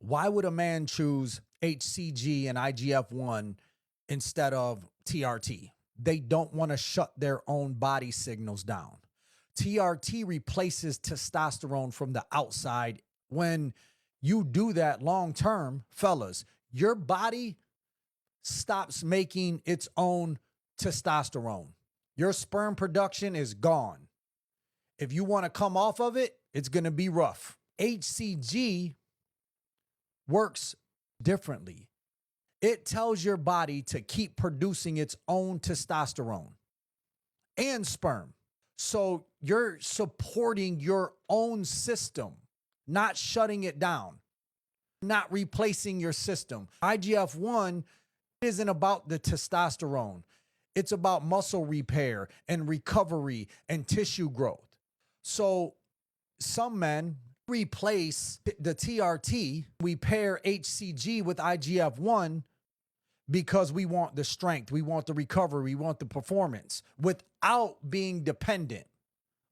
Why would a man choose HCG and IGF-1 instead of TRT? They don't want to shut their own body signals down. TRT replaces testosterone from the outside. When you do that long term, fellas, your body stops making its own testosterone. Your sperm production is gone. If you want to come off of it, it's going to be rough. HCG works differently. It tells your body to keep producing its own testosterone and sperm. So you're supporting your own system, not shutting it down, not replacing your system. IGF-1 isn't about the testosterone. It's about muscle repair and recovery and tissue growth. So some men replace the TRT. We pair HCG with IGF-1 because we want the strength, we want the recovery, we want the performance without being dependent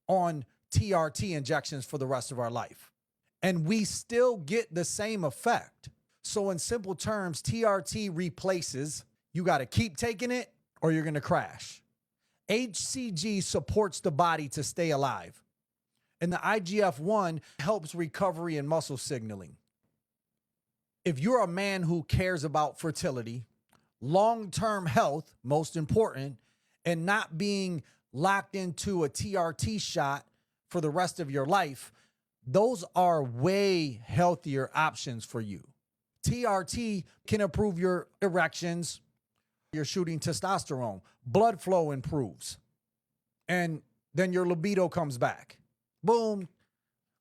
on TRT injections for the rest of our life. And we still get the same effect. So in simple terms, TRT replaces, you got to keep taking it or you're going to crash. HCG supports the body to stay alive. And the IGF-1 helps recovery and muscle signaling. If you're a man who cares about fertility, long-term health, most important, and not being locked into a TRT shot for the rest of your life, those are way healthier options for you. TRT can improve your erections, you're shooting testosterone, blood flow improves, and then your libido comes back. Boom,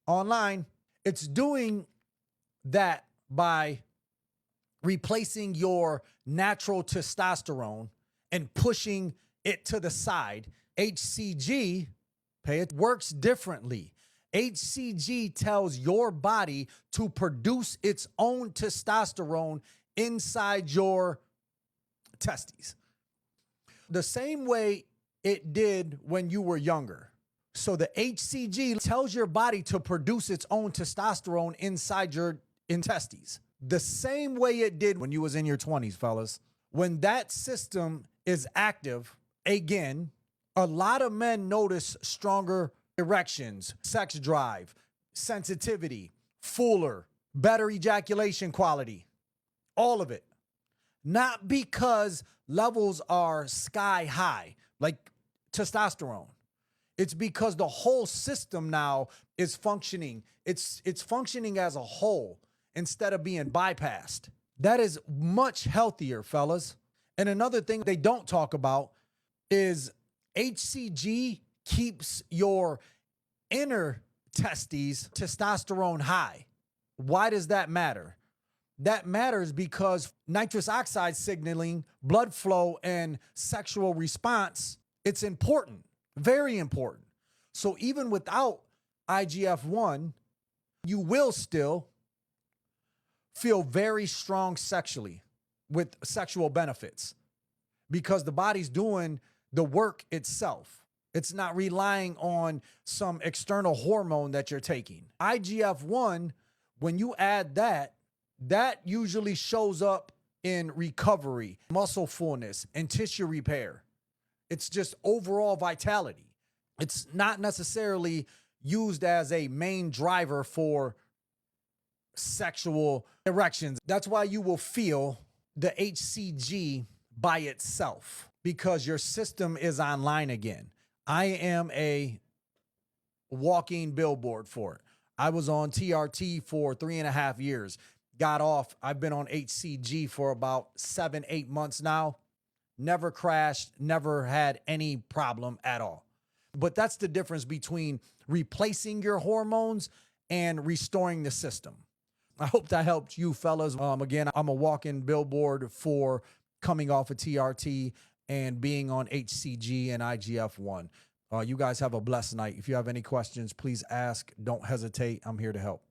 online. It's doing that by replacing your natural testosterone and pushing it to the side. HCG, it works differently. HCG tells your body to produce its own testosterone inside your testes, the same way it did when you were younger. So the HCG tells your body to produce its own testosterone inside your intestines, the same way it did when you was in your 20s, fellas. When that system is active, again, a lot of men notice stronger erections, sex drive, sensitivity, fuller, better ejaculation quality, all of it. Not because levels are sky high, like testosterone. It's because the whole system now is functioning. It's functioning as a whole instead of being bypassed. That is much healthier, fellas. And another thing they don't talk about is HCG keeps your inner testes testosterone high. Why does that matter? That matters because nitrous oxide signaling, blood flow, and sexual response, it's important, very important. So even without IGF-1, you will still feel very strong sexually with sexual benefits because the body's doing the work itself. It's not relying on some external hormone that you're taking. IGF-1, when you add that usually shows up in recovery, muscle fullness, and tissue repair. It's just overall vitality. It's not necessarily used as a main driver for sexual erections. That's why you will feel the HCG by itself because your system is online again. I am a walking billboard for it. I was on TRT for 3.5 years. Got off. I've been on HCG for about 7-8 months now. Never crashed, never had any problem at all. But that's the difference between replacing your hormones and restoring the system. I hope that helped you, fellas. Again, I'm a walking billboard for coming off of TRT and being on HCG and IGF-1. You guys have a blessed night. If you have any questions, please ask. Don't hesitate. I'm here to help.